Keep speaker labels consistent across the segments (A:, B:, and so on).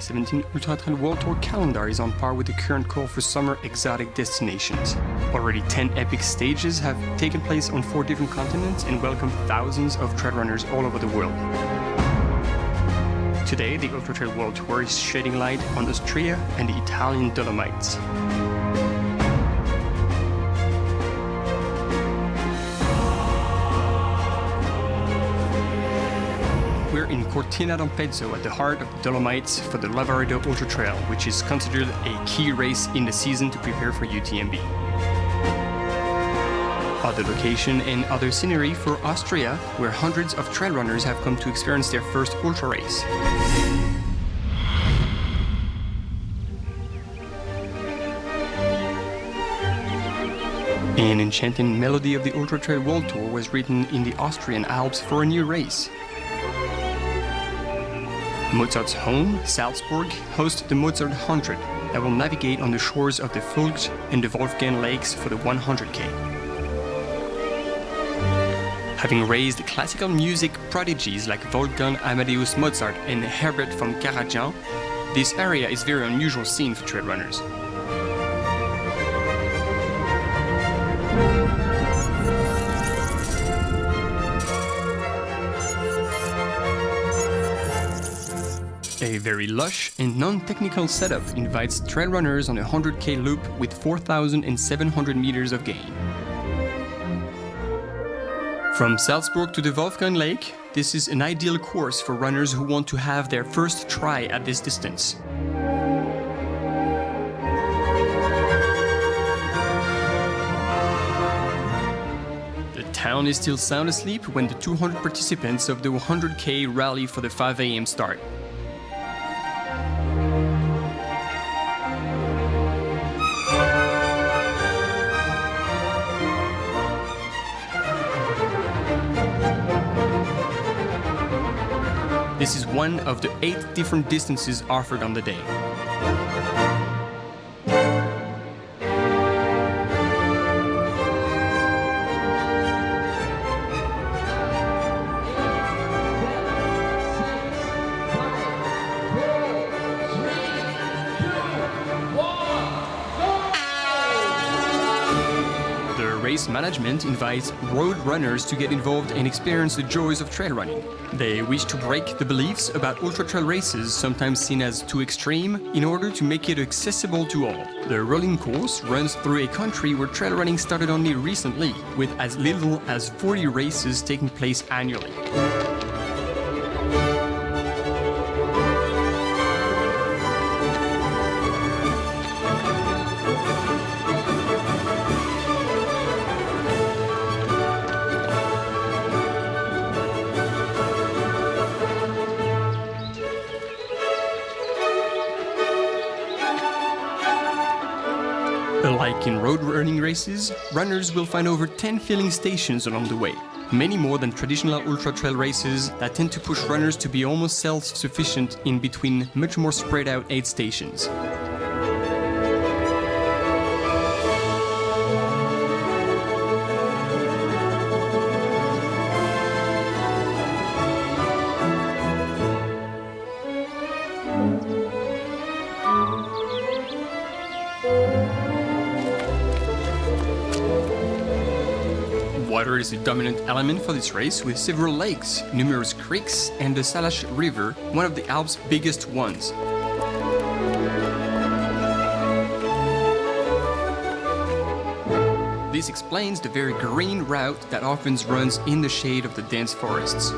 A: 2017 Ultra Trail World Tour calendar is on par with the current call for summer exotic destinations. Already 10 epic stages have taken place on 4 different continents and welcomed thousands of trail runners all over the world. Today, the Ultra Trail World Tour is shedding light on Austria and the Italian Dolomites. We're in Cortina d'Ampezzo at the heart of the Dolomites for the Lavaredo Ultra Trail, which is considered a key race in the season to prepare for UTMB. Other location and other scenery for Austria, where hundreds of trail runners have come to experience their first ultra race. An enchanting melody of the Ultra Trail World Tour was written in the Austrian Alps for a new race. Mozart's home, Salzburg, hosts the Mozart 100 that will navigate on the shores of the Fulgt and the Wolfgang lakes for the 100K. Having raised classical music prodigies like Wolfgang Amadeus Mozart and Herbert von Karajan, this area is a very unusual scene for trail runners. A very lush and non-technical setup invites trail runners on a 100K loop with 4,700 meters of gain. From Salzburg to the Wolfgang Lake, this is an ideal course for runners who want to have their first try at this distance. The town is still sound asleep when the 200 participants of the 100K rally for the 5 a.m. start. This is one of the 8 different distances offered on the day. Race management invites road runners to get involved and experience the joys of trail running. They wish to break the beliefs about ultra trail races, sometimes seen as too extreme, in order to make it accessible to all. The rolling course runs through a country where trail running started only recently, with as little as 40 races taking place annually. Like in road running races, runners will find over 10 filling stations along the way, many more than traditional ultra trail races that tend to push runners to be almost self-sufficient in between much more spread out aid stations. Water is a dominant element for this race, with several lakes, numerous creeks, and the Salash River, one of the Alps' biggest ones. This explains the very green route that often runs in the shade of the dense forests.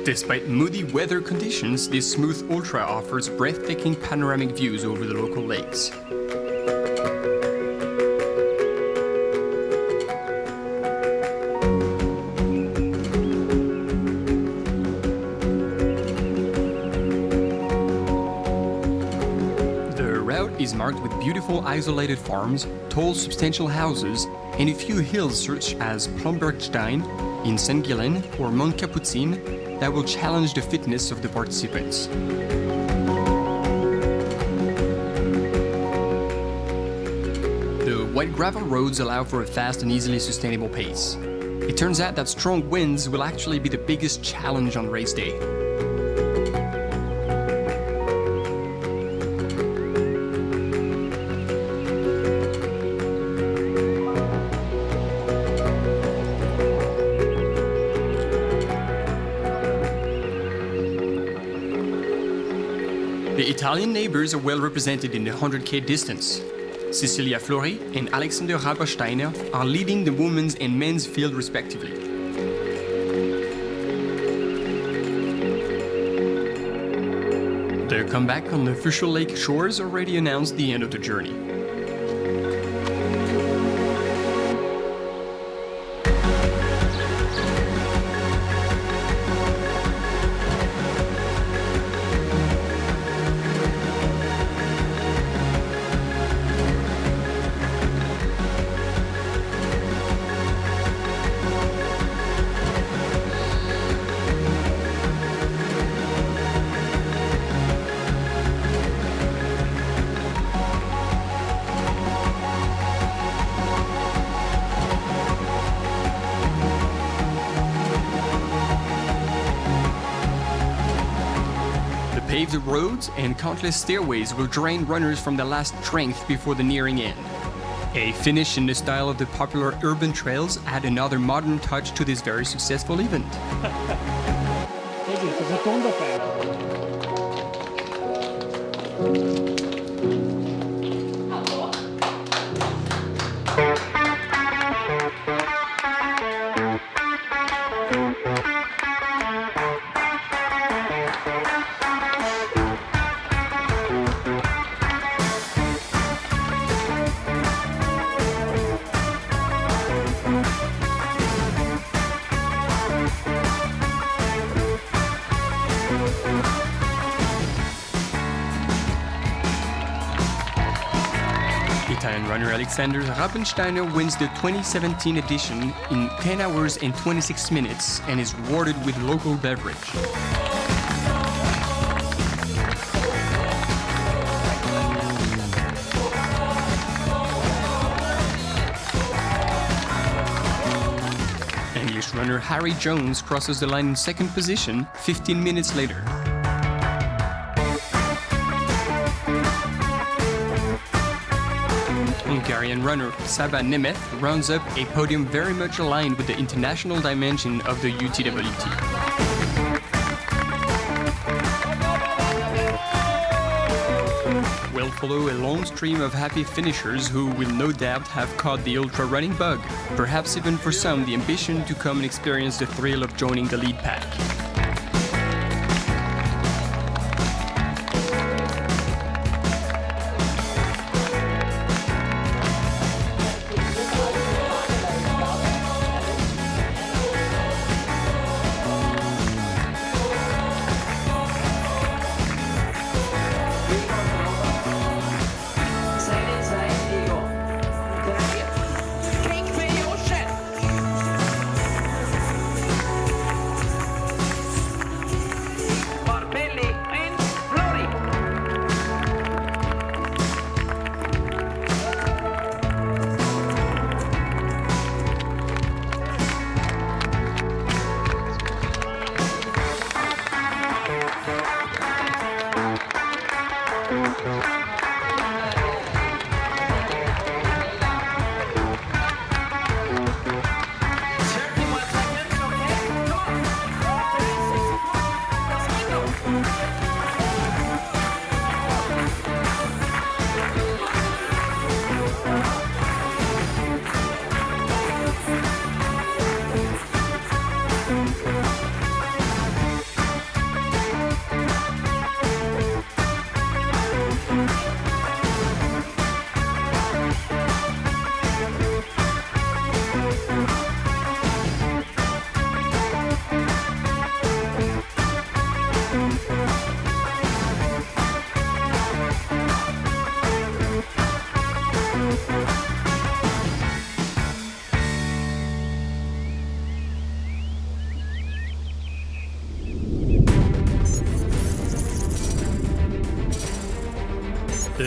A: Despite moody weather conditions, this smooth ultra offers breathtaking panoramic views over the local lakes. is marked with beautiful isolated farms, tall substantial houses, and a few hills such as Plombergstein in St. Gillen or Mount Capucin that will challenge the fitness of the participants. The white gravel roads allow for a fast and easily sustainable pace. It turns out that strong winds will actually be the biggest challenge on race day. The Italian neighbors are well represented in the 100K distance. Cecilia Flori and Alexander Rabersteiner are leading the women's and men's field respectively. Their comeback on the Fuschel Lake shores already announced the end of the journey. Paved roads and countless stairways will drain runners from their last strength before the nearing end. A finish in the style of the popular urban trails add another modern touch to this very successful event. Italian runner Alexander Rabensteiner wins the 2017 edition in 10 hours and 26 minutes and is rewarded with local beverage. English runner Harry Jones crosses the line in second position 15 minutes later. Hungarian runner Saba Nemeth rounds up a podium very much aligned with the international dimension of the UTWT. We'll follow a long stream of happy finishers who will no doubt have caught the ultra running bug, perhaps even for some the ambition to come and experience the thrill of joining the lead pack.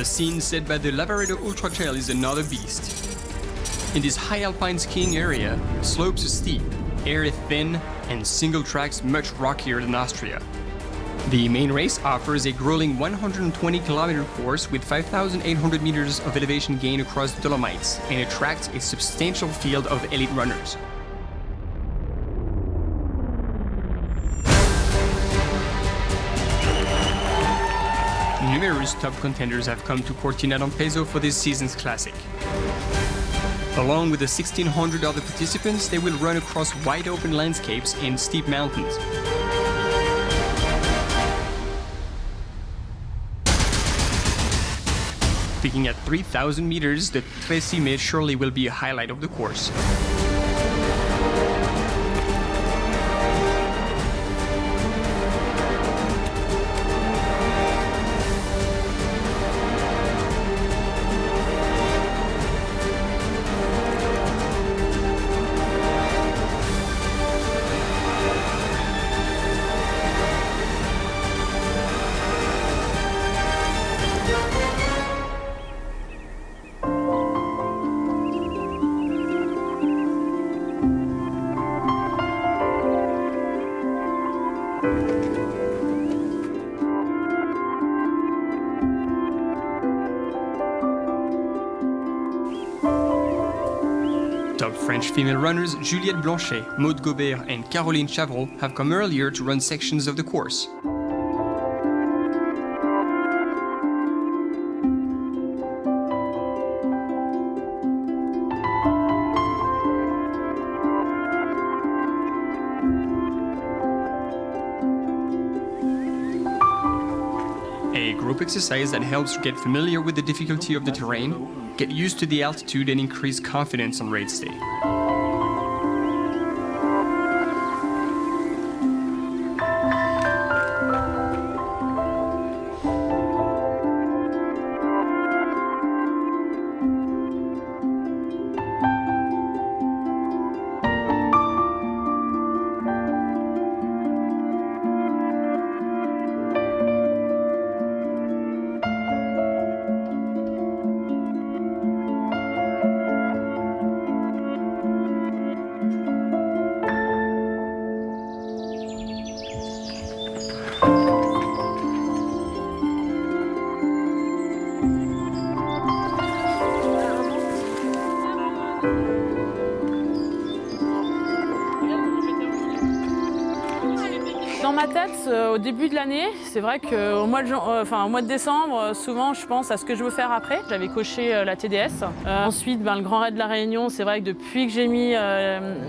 A: The scene set by the Lavaredo Ultra Trail is another beast. In this high alpine skiing area, slopes are steep, air is thin, and single tracks much rockier than Austria. The main race offers a grueling 120-kilometer course with 5,800 meters of elevation gain across the Dolomites and attracts a substantial field of elite runners. Numerous top contenders have come to Cortina d'Ampezzo for this season's classic. Along with the 1,600 other participants, they will run across wide-open landscapes and steep mountains. Peaking at 3,000 meters, the Tresime surely will be a highlight of the course. Top French female runners Juliette Blanchet, Maude Gobert and Caroline Chavreau have come earlier to run sections of the course. A group exercise that helps get familiar with the difficulty of the terrain, get used to the altitude and increase confidence on race day.
B: Dans ma tête, au début de l'année, c'est vrai qu'au mois de décembre, souvent je pense à ce que je veux faire après. J'avais coché la TDS. Ensuite, le Grand Raid de la Réunion, c'est vrai que depuis que j'ai mis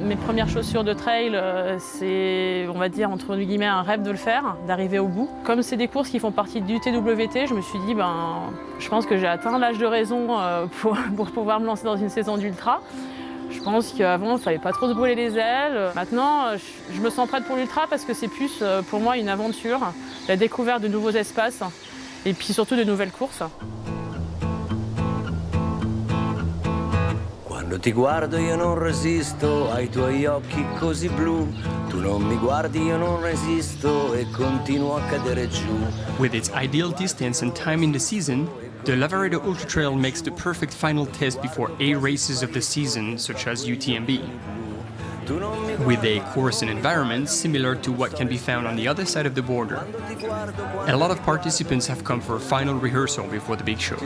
B: mes premières chaussures de trail, c'est, on va dire, entre guillemets, un rêve de le faire, d'arriver au bout. Comme c'est des courses qui font partie du TWT, je me suis dit, je pense que j'ai atteint l'âge de raison pour pouvoir me lancer dans une saison d'ultra. Je pense qu'avant, il ne fallait pas trop se brûler les ailes. Maintenant, je me sens prête pour l'ultra parce que c'est plus pour moi une aventure, la découverte de nouveaux espaces et puis surtout de nouvelles courses.
C: Quando ti guardo io non resisto ai tuoi occhi così blu. Tu non mi guardi, io non resisto e continuo a cadere giù.
A: With its ideal distance and time in the season, the Lavaredo Ultra Trail makes the perfect final test before 8 races of the season, such as UTMB. With a course and environment similar to what can be found on the other side of the border. And a lot of participants have come for a final rehearsal before the big show.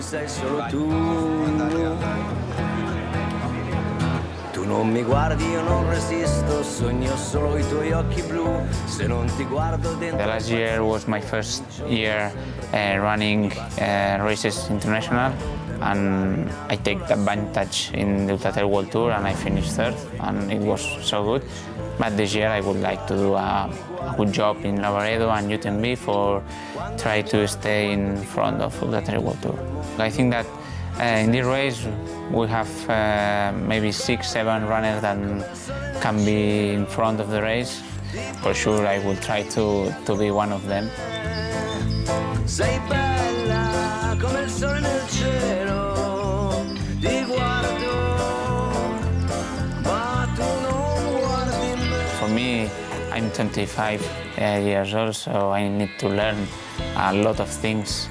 C: Tu non mi guardi, io non resisto, sogno solo i tuoi occhi blu, se non ti guardo dentro.
D: The last year was my first year running races international, and I take advantage in the Ultra Trail World Tour and I finished third, and it was so good. But this year I would like to do a good job in Lavaredo and UTMB for try to stay in front of Ultra Trail World Tour. I think that in this race we have maybe 6-7 runners that can be in front of the race. For sure I will try to be one of them.
C: Sei bella come il sole nel cielo, ti guardo, ma tu non guardi me.
D: For me, I'm 25 years old, so I need to learn a lot of things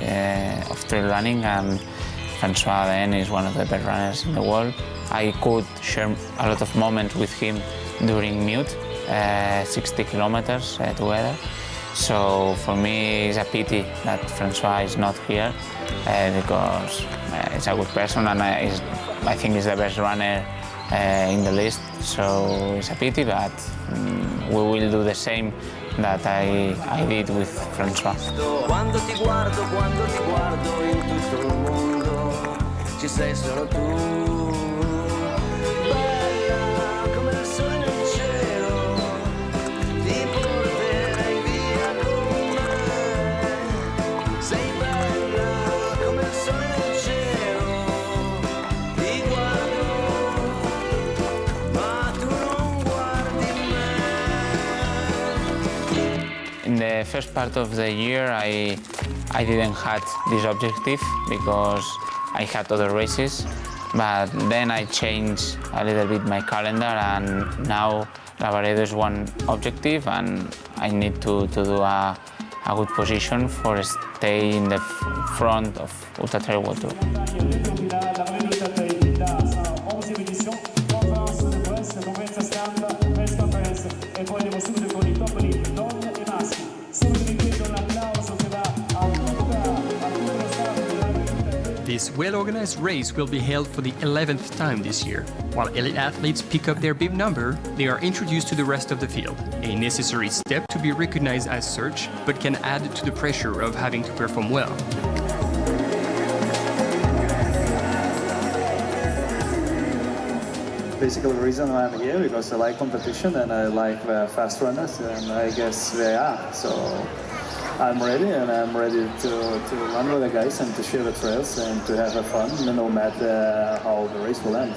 D: of trail running, and Francois then is one of the best runners in the world. I could share a lot of moments with him during Mute, 60 kilometers together. So for me, it's a pity that Francois is not here because he's a good person, and I think he's the best runner in the list. So it's a pity, but we will do the same that I did with Francois.
C: Quando ti guardo in tutto il mondo, ci sei solo tu. Bella come il sole nel cielo, ti porterai via con me. Sei bella come il sole nel cielo, ti guardo, ma tu non guardi me.
D: In the first part of the year, I didn't have this objective because I had other races, but then I changed a little bit my calendar, and now Lavaredo is one objective, and I need to do a good position for stay in the front of Ultra Trail World Tour.
A: This well-organized race will be held for the 11th time this year. While elite athletes pick up their bib number, they are introduced to the rest of the field, a necessary step to be recognized as such, but can add to the pressure of having to perform well.
E: Basically, the reason why I'm here because I like competition and I like fast runners, and I guess they are. So I'm ready, and I'm ready to run with the guys and to share the trails and to have fun, no matter how the race will end.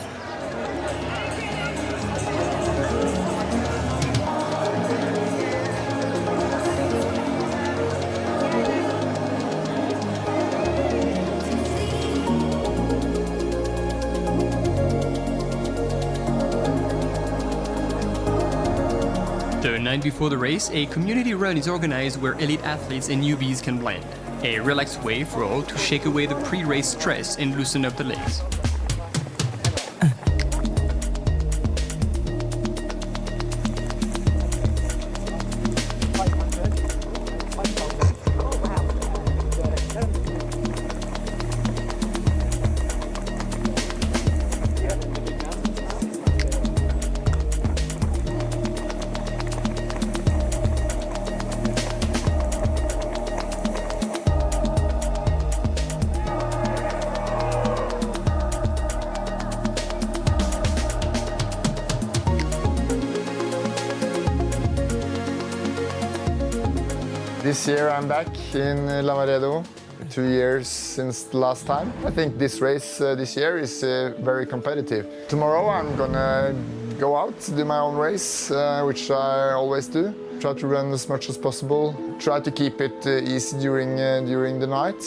A: The night before the race, a community run is organized where elite athletes and newbies can blend. A relaxed way for all to shake away the pre-race stress and loosen up the legs.
F: This year I'm back in Lavaredo, 2 years since the last time. I think this race this year is very competitive. Tomorrow I'm gonna go out, do my own race, which I always do. Try to run as much as possible. Try to keep it easy during the night.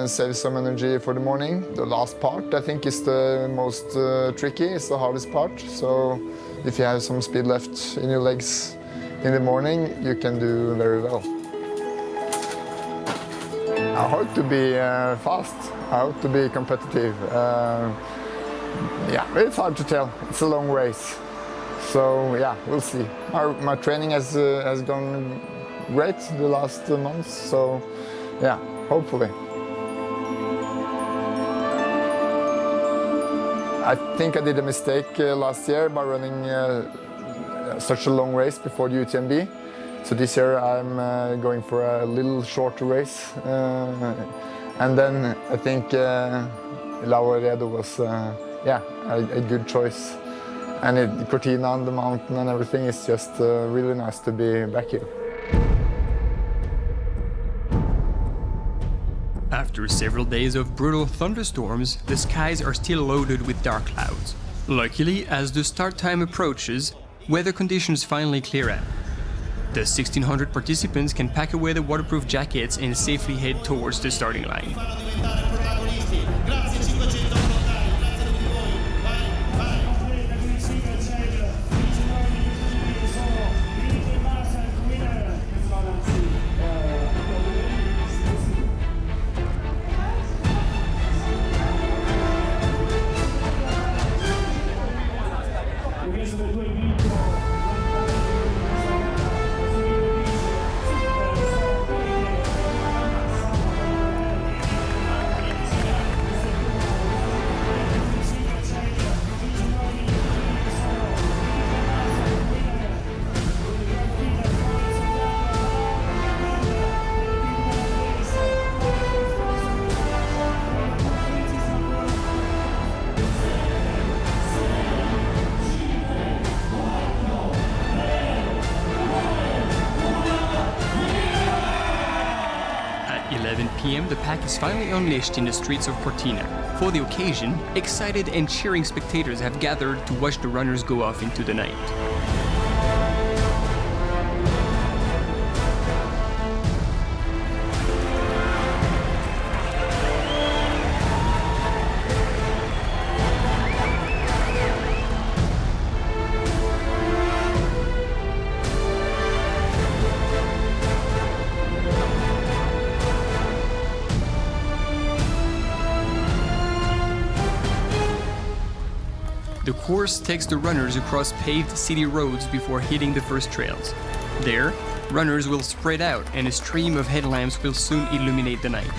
F: Save some energy for the morning. The last part I think is the most tricky, it's the hardest part. So if you have some speed left in your legs in the morning, you can do very well. I hope to be fast. I hope to be competitive. Yeah, it's hard to tell. It's a long race. So yeah, we'll see. My training has gone great the last months. So yeah, hopefully. I think I did a mistake last year by running such a long race before the UTMB. So this year I'm going for a little shorter race. And then I think Lavaredo was a good choice. And Cortina on the mountain and everything is just really nice to be back here.
A: After several days of brutal thunderstorms, the skies are still loaded with dark clouds. Luckily, as the start time approaches, weather conditions finally clear out. The 1,600 participants can pack away the waterproof jackets and safely head towards the starting line. p.m., the pack is finally unleashed in the streets of Cortina. For the occasion, excited and cheering spectators have gathered to watch the runners go off into the night. The course takes the runners across paved city roads before hitting the first trails. There, runners will spread out and a stream of headlamps will soon illuminate the night.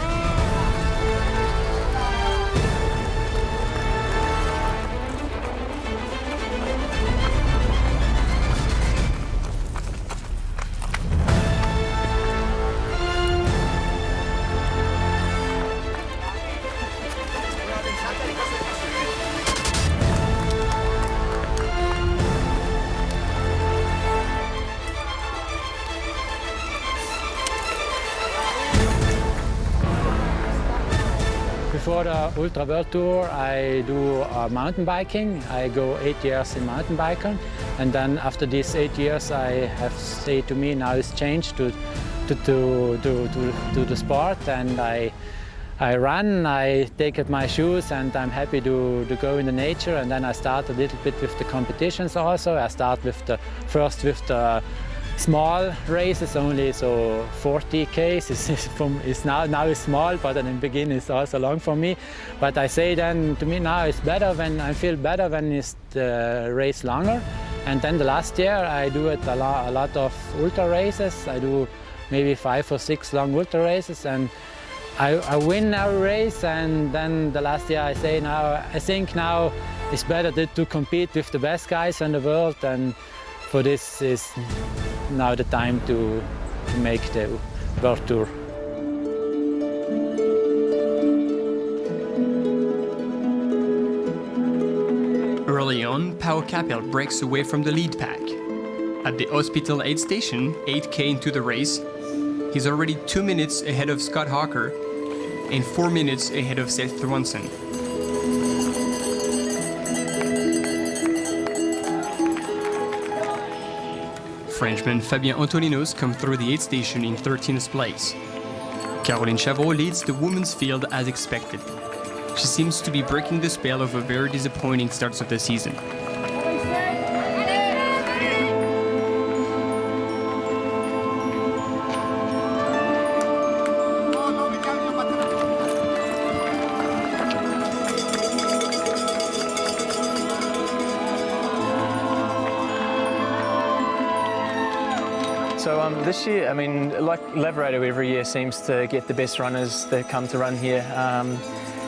G: Before the Ultra World Tour, I do mountain biking. I go 8 years in mountain biking, and then after these 8 years, I have said to me now it's changed to the sport, and I run. I take up my shoes, and I'm happy to go in the nature. And then I start a little bit with the competitions also. I start with the small races only, so 40 Ks is now is small, but in the beginning it's also long for me. But I say then to me now it's better when I feel better when it's the race longer. And then the last year I do it a lot of ultra races. I do maybe 5 or 6 long ultra races, and I win every race. And then the last year I think now it's better to compete with the best guys in the world, and for this is now the time to make the World Tour.
A: Early on, Pau Capel breaks away from the lead pack. At the Hospital aid station, 8K into the race, he's already 2 minutes ahead of Scott Hawker and 4 minutes ahead of Seth Thornson. Frenchman Fabien Antolinos comes through the aid station in 13th place. Caroline Chavot leads the women's field as expected. She seems to be breaking the spell of a very disappointing start of the season.
H: So this year, I mean, like Lavrato every year seems to get the best runners that come to run here.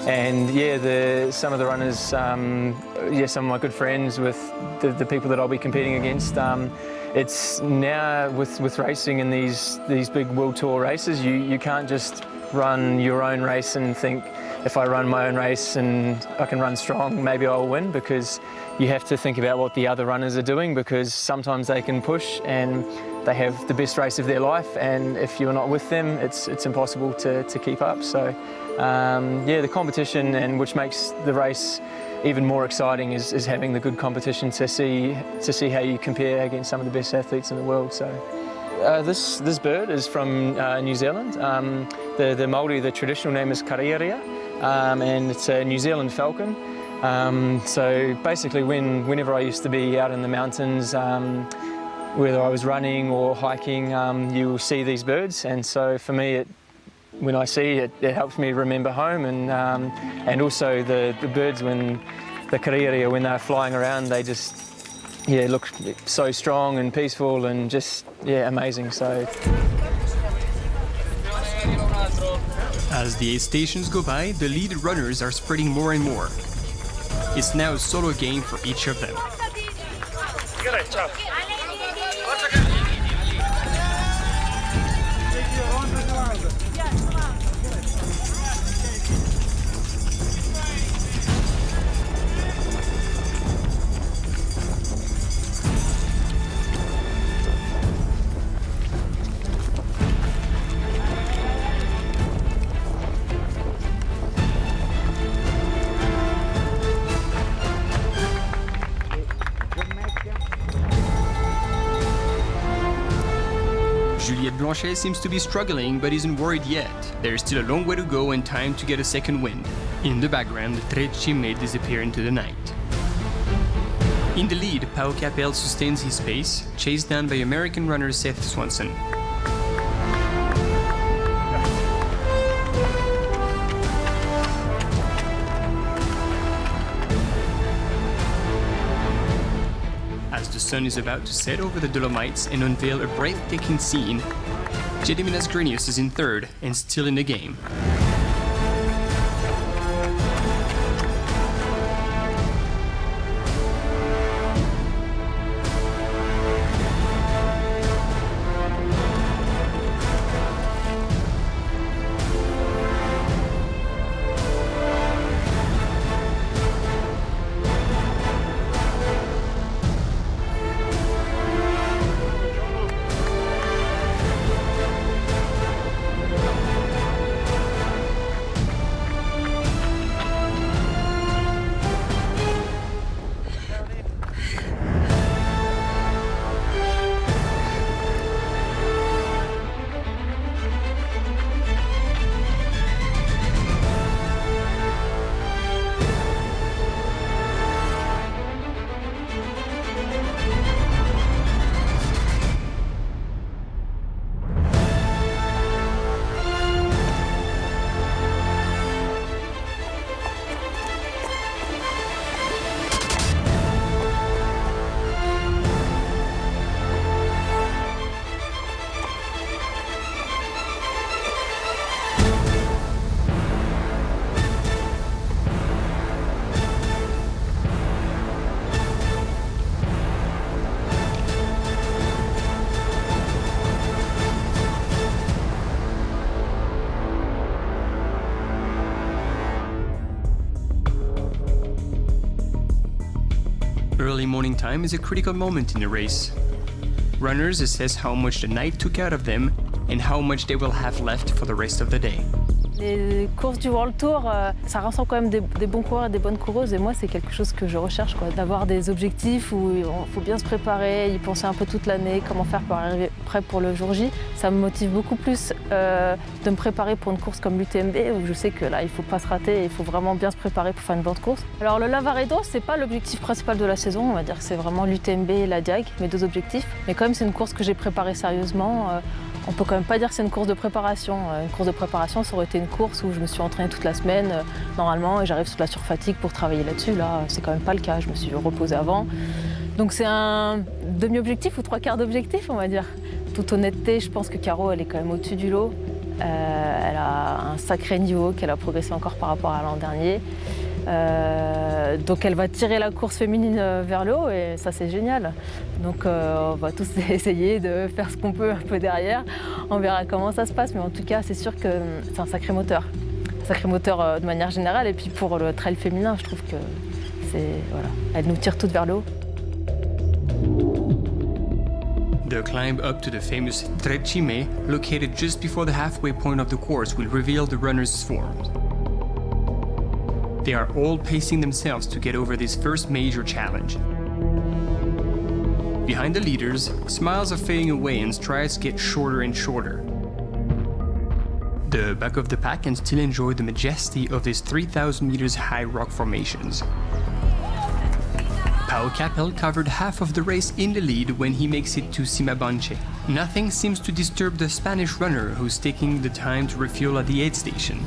H: And yeah, some of the runners, some of my good friends with the people that I'll be competing against. It's now with racing in these big World Tour races, you can't just run your own race and think, if I run my own race and I can run strong, maybe I'll win, because you have to think about what the other runners are doing, because sometimes they can push and they have the best race of their life, and if you're not with them, it's impossible to keep up. So yeah, the competition, and which makes the race even more exciting, is having the good competition to see how you compare against some of the best athletes in the world. So this bird is from New Zealand. The Māori, the traditional name is Kariaria, and it's a New Zealand falcon. So basically whenever I used to be out in the mountains, whether I was running or hiking, you will see these birds, and so for me, when I see it, it helps me remember home, and also the birds, when the kariaria, when they're flying around, they just look so strong and peaceful and just amazing. So
A: as the aid stations go by, the lead runners are spreading more and more. It's now a solo game for each of them. Juliette Blanchet seems to be struggling but isn't worried yet. There's still a long way to go and time to get a second wind. In the background, the Trecce may disappear into the night. In the lead, Pau Capel sustains his pace, chased down by American runner Seth Swanson. As the sun is about to set over the Dolomites and unveil a breathtaking scene, Gediminas Grenius is in third and still in the game. Early morning time is a critical moment in the race. Runners assess how much the night took out of them and how much they will have left for the rest of the day.
B: Les courses du World Tour, ça rassemble quand même des bons coureurs et des bonnes coureuses. Et moi, c'est quelque chose que je recherche, quoi. D'avoir des objectifs où il faut bien se préparer, y penser un peu toute l'année, comment faire pour arriver prêt pour le jour J. Ça me motive beaucoup plus de me préparer pour une course comme l'UTMB, où je sais que là, il ne faut pas se rater et il faut vraiment bien se préparer pour faire une bonne course. Alors le Lavaredo, c'est pas l'objectif principal de la saison. On va dire que c'est vraiment l'UTMB et la Diag, mes deux objectifs. Mais quand même, c'est une course que j'ai préparée sérieusement. On peut quand même pas dire que c'est une course de préparation. Une course de préparation, ça aurait été une course où je me suis entraînée toute la semaine, normalement, et j'arrive sur la surfatigue pour travailler là-dessus. Là, c'est quand même pas le cas. Je me suis reposée avant. Donc c'est un demi-objectif ou trois quarts d'objectif, on va dire. Toute honnêteté, je pense que Caro, elle est quand même au-dessus du lot. Elle a un sacré niveau, qu'elle a progressé encore par rapport à l'an dernier. Donc elle va tirer la course féminine vers le haut et ça c'est génial. Donc on va tous essayer de faire ce qu'on peut un peu derrière. On verra comment ça se passe, mais en tout cas c'est sûr que c'est un sacré moteur. Un sacré moteur de manière générale, et puis pour le trail féminin, je trouve que voilà, elle nous tire toutes vers le haut.
A: The climb up to the famous Trecce, located just before the halfway point of the course, will reveal the runners' forms. They are all pacing themselves to get over this first major challenge. Behind the leaders, smiles are fading away and strides get shorter and shorter. The back of the pack can still enjoy the majesty of these 3,000 meters high rock formations. Pau Capel covered half of the race in the lead when he makes it to Cima Banche. Nothing seems to disturb the Spanish runner who's taking the time to refuel at the aid station.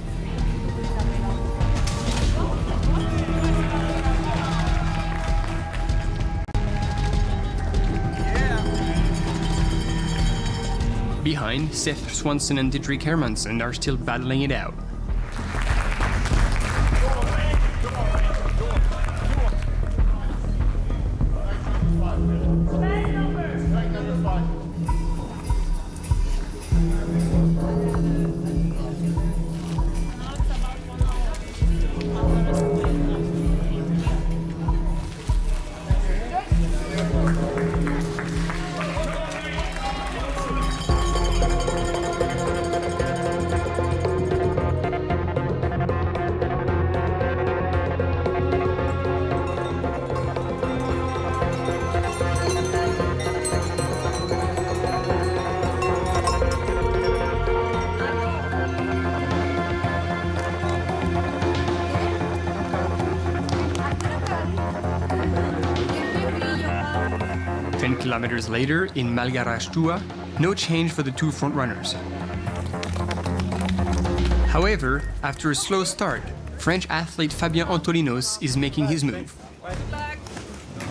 A: Behind, Seth Swanson and Didrik Hermansen are still battling it out. kilometers later, in Malgarage-Tua, no change for the two front-runners. However, after a slow start, French athlete Fabien Antolinos is making his move.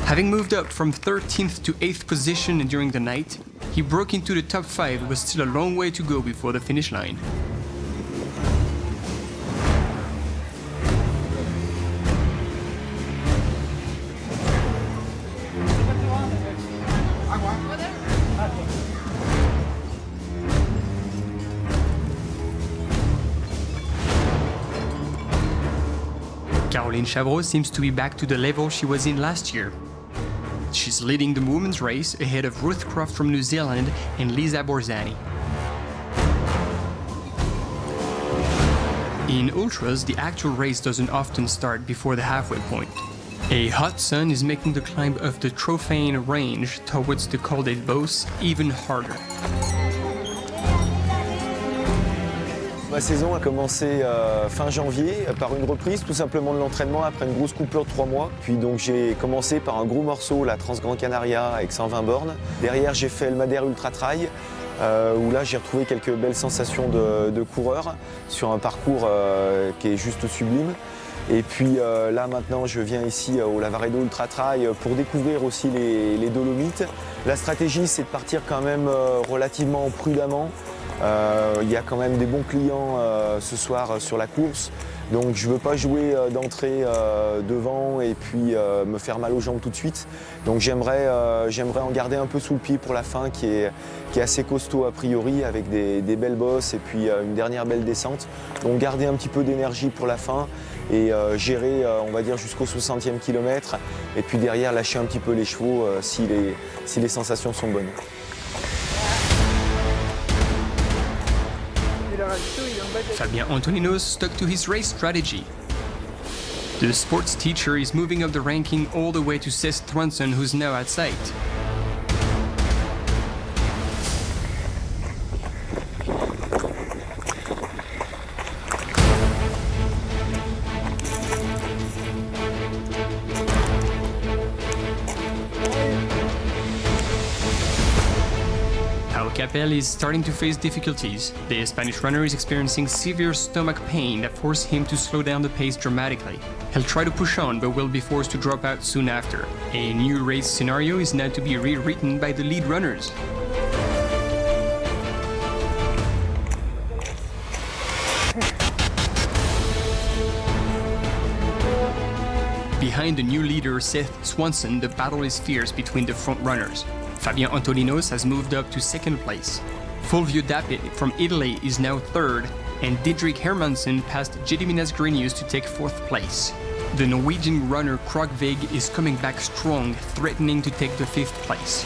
A: Having moved up from 13th to 8th position during the night, he broke into the top 5 with still a long way to go before the finish line. Caroline Chavreau seems to be back to the level she was in last year. She's leading the women's race ahead of Ruth Croft from New Zealand and Lisa Borzani. In ultras, the actual race doesn't often start before the halfway point. A hot sun is making the climb of the Trophain range towards the Col des Bosses even harder.
I: Ma saison a commencé fin janvier par une reprise tout simplement de l'entraînement après une grosse coupure de 3 mois. Puis donc j'ai commencé par un gros morceau, la Trans-Gran Canaria avec 120 bornes. Derrière j'ai fait le Madère Ultra Trail où là j'ai retrouvé quelques belles sensations de coureur sur un parcours qui est juste sublime. Et puis là maintenant je viens ici au Lavaredo Ultra Trail pour découvrir aussi les Dolomites. La stratégie c'est de partir quand même relativement prudemment. Il y a quand même des bons clients ce soir sur la course, donc je ne veux pas jouer d'entrée devant et puis me faire mal aux jambes tout de suite. Donc j'aimerais en garder un peu sous le pied pour la fin qui est assez costaud a priori avec des belles bosses et puis une dernière belle descente. Donc garder un petit peu d'énergie pour la fin et gérer on va dire jusqu'au 60e kilomètre et puis derrière lâcher un petit peu les chevaux si les sensations sont bonnes.
A: Fabien Antolinos stuck to his race strategy. The sports teacher is moving up the ranking all the way to Cesc Thwanson, who's now at sight. Capel is starting to face difficulties. The Spanish runner is experiencing severe stomach pain that forced him to slow down the pace dramatically. He'll try to push on, but will be forced to drop out soon after. A new race scenario is now to be rewritten by the lead runners. Behind the new leader Cesc Thwanson, the battle is fierce between the front runners. Fabien Antolinos has moved up to 2nd place. Fulvio Dapit from Italy is now 3rd, and Didrik Hermansen passed Gediminas Grenius to take 4th place. The Norwegian runner Krogvig is coming back strong, threatening to take the 5th place.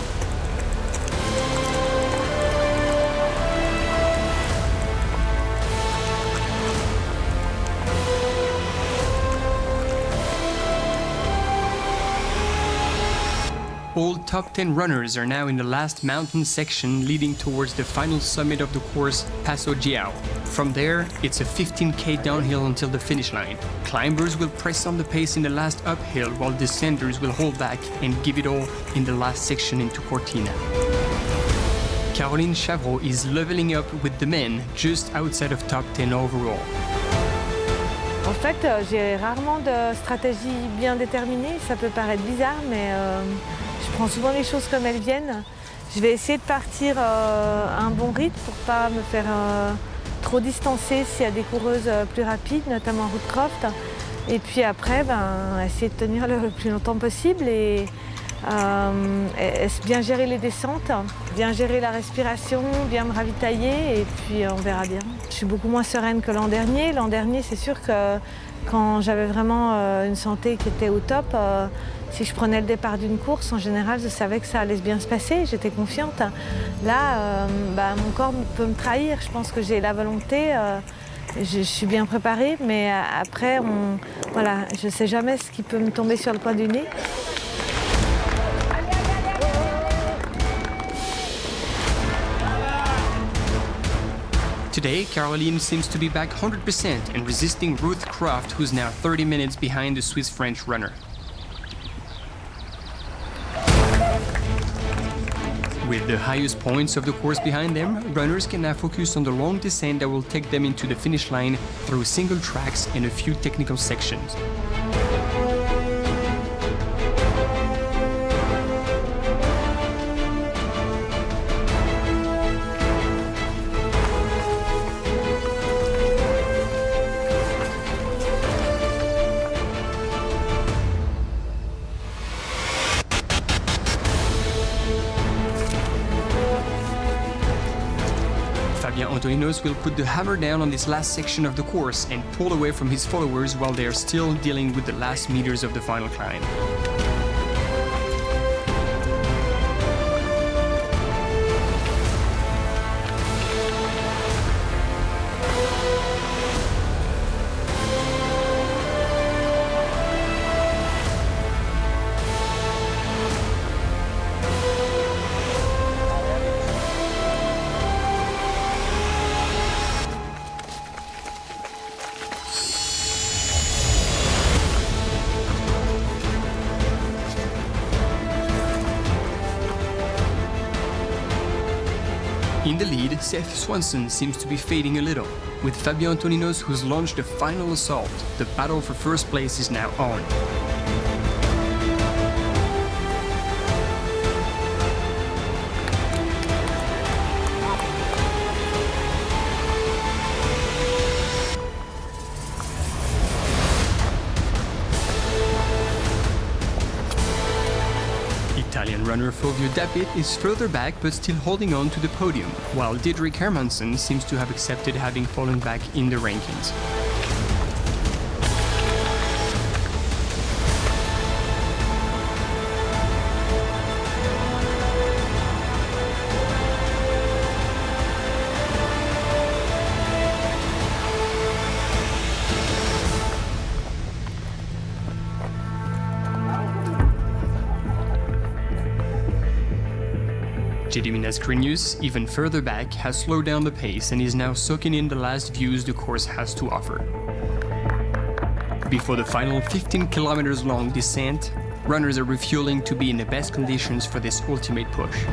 A: All top 10 runners are now in the last mountain section leading towards the final summit of the course, Passo Giao. From there, it's a 15k downhill until the finish line. Climbers will press on the pace in the last uphill while descenders will hold back and give it all in the last section into Cortina. Caroline Chavreau is leveling up with the men just outside of top 10 overall.
J: En fait, j'ai rarement de stratégie bien déterminée. Ça peut paraître bizarre, mais je prends souvent les choses comme elles viennent. Je vais essayer de partir à un bon rythme pour ne pas me faire trop distancer s'il y a des coureuses plus rapides, notamment Ruth Croft. Et puis après, essayer de tenir le plus longtemps possible et bien gérer les descentes, bien gérer la respiration, bien me ravitailler et puis on verra bien. Je suis beaucoup moins sereine que l'an dernier. L'an dernier, c'est sûr que quand j'avais vraiment une santé qui était au top, si je prenais le départ d'une course, en général, je savais que ça allait bien se passer, j'étais confiante. Là, mon corps peut me trahir, je pense que j'ai la volonté, je suis bien préparée, mais après, voilà, je ne sais jamais ce qui peut me tomber sur le coin du nez.
A: Today, Caroline seems to be back 100% and resisting Ruth Croft, who's now 30 minutes behind the Swiss-French runner. With the highest points of the course behind them, runners can now focus on the long descent that will take them into the finish line through single tracks and a few technical sections. Antoninos will put the hammer down on this last section of the course and pull away from his followers while they are still dealing with the last meters of the final climb. In the lead, Seth Swanson seems to be fading a little. With Fabio Antoninos, who's launched the final assault, the battle for first place is now on. Italian runner Fulvio Dapit is further back but still holding on to the podium, while Didrik Hermansen seems to have accepted having fallen back in the rankings. Gediminas Grinius, even further back, has slowed down the pace and is now soaking in the last views the course has to offer. Before the final 15 kilometers long descent, runners are refueling to be in the best conditions for this ultimate push.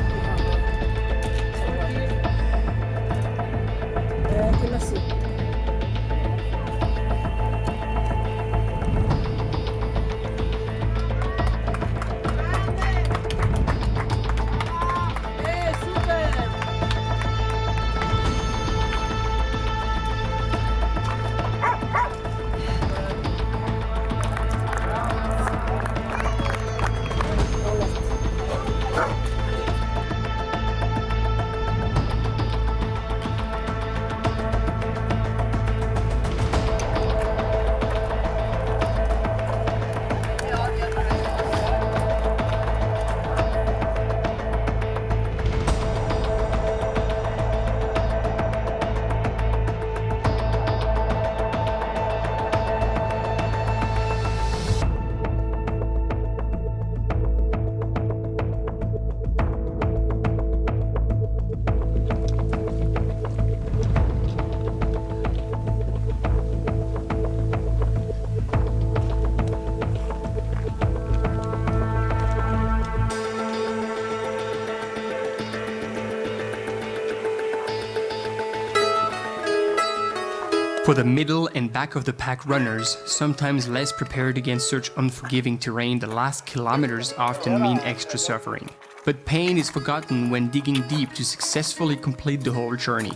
A: For the middle and back of the pack runners, sometimes less prepared against such unforgiving terrain, the last kilometers often mean extra suffering. But pain is forgotten when digging deep to successfully complete the whole journey.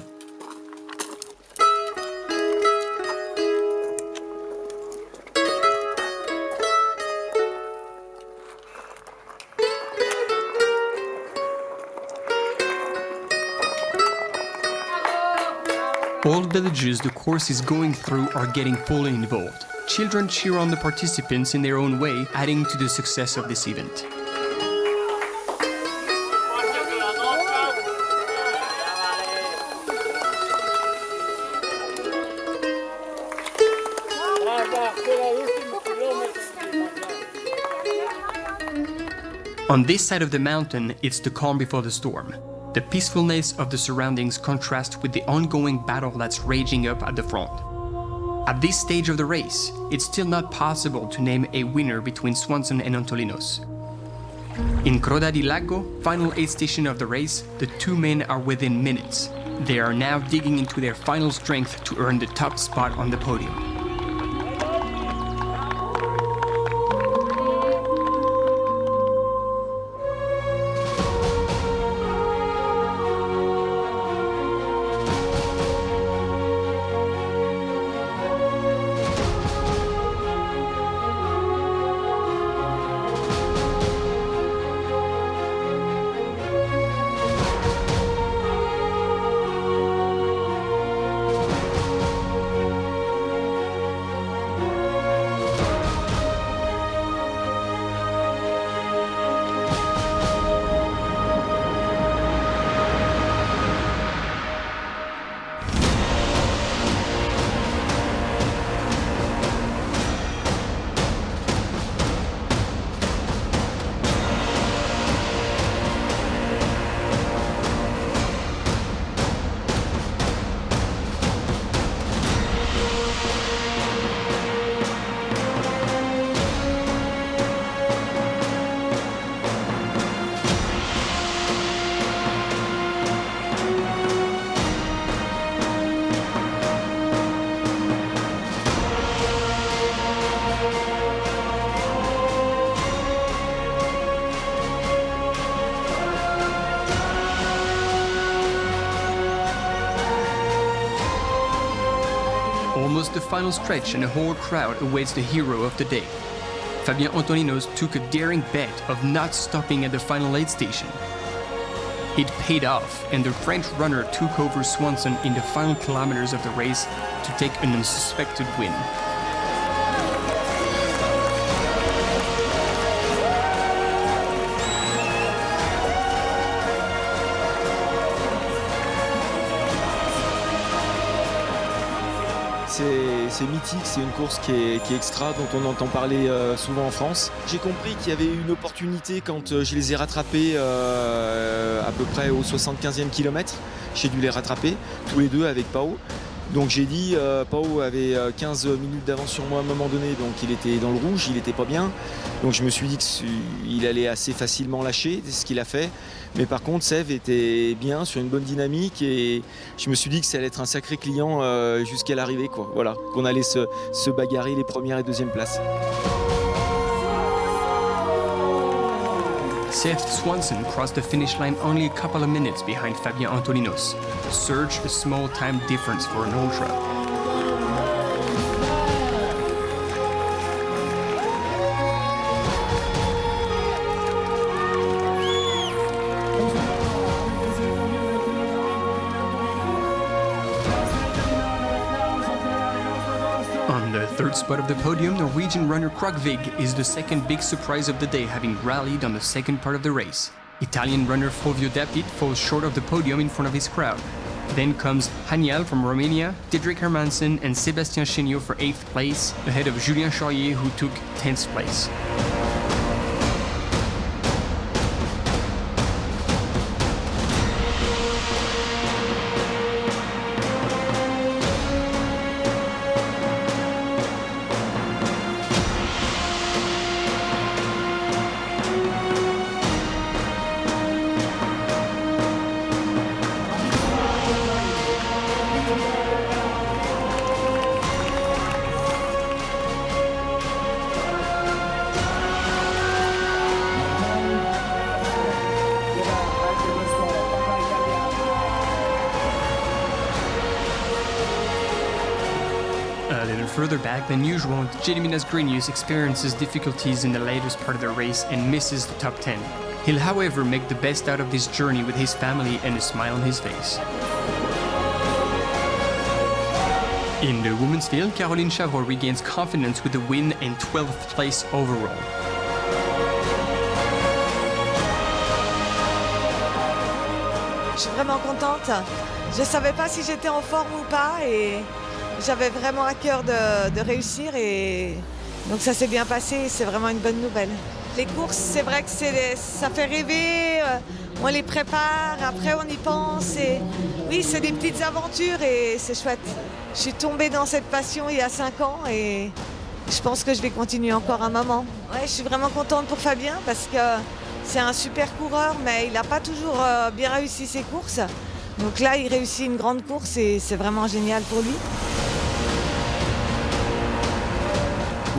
A: All villages the course is going through are getting fully involved. Children cheer on the participants in their own way, adding to the success of this event. On this side of the mountain, it's the calm before the storm. The peacefulness of the surroundings contrasts with the ongoing battle that's raging up at the front. At this stage of the race, it's still not possible to name a winner between Swanson and Antolinos. In Croda di Lago, final aid station of the race, the two men are within minutes. They are now digging into their final strength to earn the top spot on the podium. Almost the final stretch and a whole crowd awaits the hero of the day. Fabien Antoninos took a daring bet of not stopping at the final aid station. It paid off, and the French runner took over Swanson in the final kilometers of the race to take an unsuspected win.
I: C'est mythique, c'est une course qui est extra, dont on entend parler souvent en France. J'ai compris qu'il y avait une opportunité quand je les ai rattrapés à peu près au 75e kilomètre. J'ai dû les rattraper, tous les deux avec Pao. Donc j'ai dit, Pao avait 15 minutes d'avance sur moi à un moment donné, donc il était dans le rouge, il n'était pas bien. Donc je me suis dit qu'il allait assez facilement lâcher, c'est ce qu'il a fait. Mais par contre, Sèvres était bien, sur une bonne dynamique, et je me suis dit que ça allait être un sacré client jusqu'à l'arrivée, quoi. Voilà, qu'on allait se bagarrer les premières et deuxièmes places.
A: Seth Swanson crossed the finish line only a couple of minutes behind Fabien Antoninos. Such a small time difference for an ultra. On the third spot of the podium, Norwegian runner Krogvig is the second big surprise of the day, having rallied on the second part of the race. Italian runner Fulvio Dapit falls short of the podium in front of his crowd. Then comes Haniel from Romania, Diederik Hermansen and Sébastien Chéniaud for 8th place, ahead of Julien Charrier who took 10th place. A little further back than usual, Gediminas Grenius experiences difficulties in the latest part of the race and misses the top 10. He'll however make the best out of this journey with his family and a smile on his face. In the women's field, Caroline Chavrot regains confidence with a win and 12th place overall.
J: Je suis vraiment contente. Je ne savais pas si j'étais en forme ou pas et j'avais vraiment à cœur de réussir et donc ça s'est bien passé, c'est vraiment une bonne nouvelle. Les courses, c'est vrai que ça fait rêver, on les prépare, après on y pense et oui, c'est des petites aventures et c'est chouette. Je suis tombée dans cette passion il y a 5 ans et je pense que je vais continuer encore un moment. Ouais, je suis vraiment contente pour Fabien parce que C'est un super coureur, mais il n'a pas toujours bien réussi ses courses. Donc là, il réussit une grande course et c'est vraiment génial pour lui.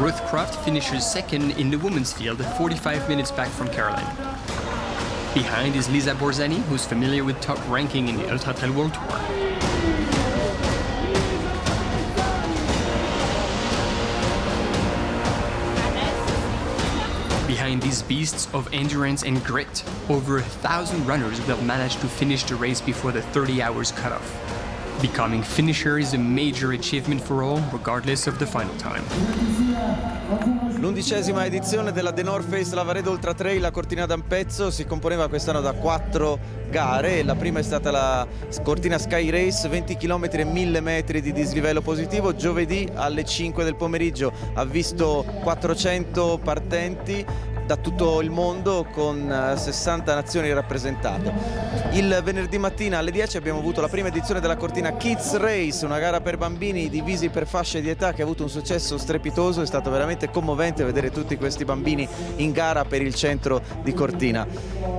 A: Ruth Croft finishes second in the women's field, 45 minutes back from Caroline. Behind is Lisa Borzani, who's familiar with top ranking in the Ultra Trail World Tour. Behind these beasts of endurance and grit, over 1,000 runners will manage to finish the race before the 30 hours cutoff. Becoming finisher is a major achievement for all, regardless of the final time.
K: L'11ª edizione della The North Face Lavaredo Ultra Trail a Cortina d'Ampezzo si componeva quest'anno da 4 gare. La prima è stata la Cortina Sky Race, 20 km e 1000 metri di dislivello positivo. Giovedì alle 5 del pomeriggio ha visto 400 partenti da tutto il mondo con 60 nazioni rappresentate. Il venerdì mattina alle 10 abbiamo avuto la prima edizione della Cortina Kids Race, una gara per bambini divisi per fasce di età che ha avuto un successo strepitoso. È stato veramente commovente vedere tutti questi bambini in gara per il centro di Cortina.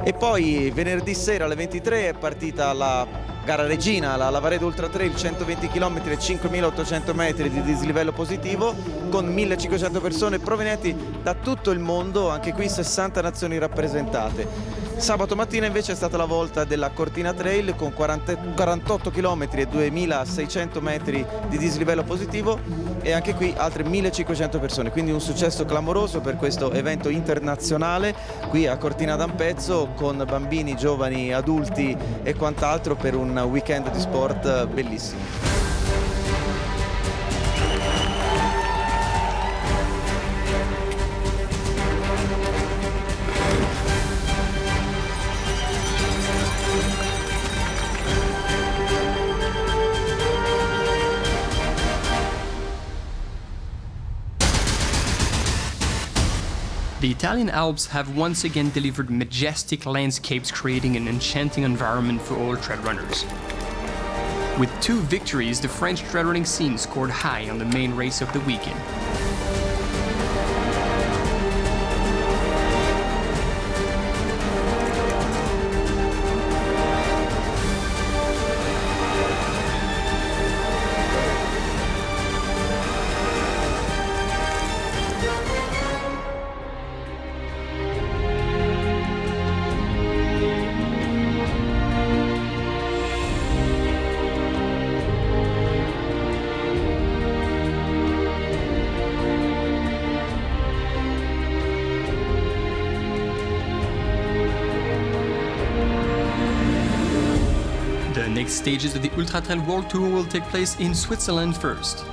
K: E poi venerdì sera alle 23 è partita la gara regina, la Lavaredo Ultra Trail, 120 km e 5.800 metri di dislivello positivo con 1.500 persone provenienti da tutto il mondo, anche qui 60 nazioni rappresentate. Sabato mattina invece è stata la volta della Cortina Trail con 48 km e 2.600 metri di dislivello positivo e anche qui altre 1.500 persone, quindi un successo clamoroso per questo evento internazionale qui a Cortina d'Ampezzo con bambini, giovani, adulti e quant'altro per un weekend di sport bellissimo.
A: The Italian Alps have once again delivered majestic landscapes, creating an enchanting environment for all trail runners. With 2 victories, the French trail running scene scored high on the main race of the weekend. The next stages of the Ultra Trail World Tour will take place in Switzerland first.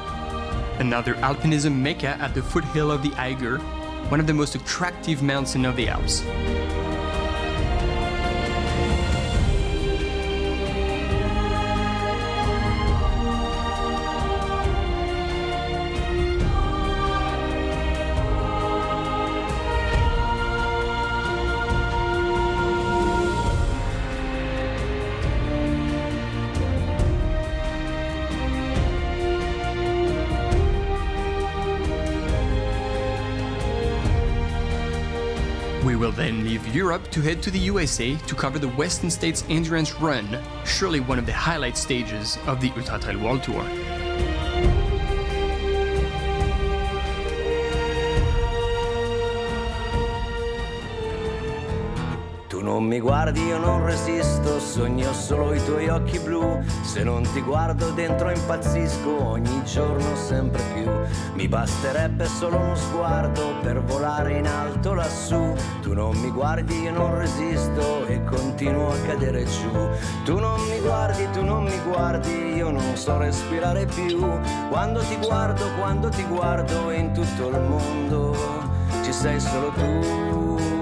A: Another alpinism mecca at the foothill of the Eiger, one of the most attractive mountains of the Alps. We will then leave Europe to head to the USA to cover the Western States Endurance Run, surely one of the highlight stages of the Ultra Trail World Tour.
C: Non mi guardi, io non resisto, sogno solo i tuoi occhi blu. Se non ti guardo dentro impazzisco, ogni giorno sempre più. Mi basterebbe solo uno sguardo per volare in alto lassù. Tu non mi guardi, io non resisto e continuo a cadere giù. Tu non mi guardi, io non so respirare più. Quando ti guardo in tutto il mondo ci sei solo tu.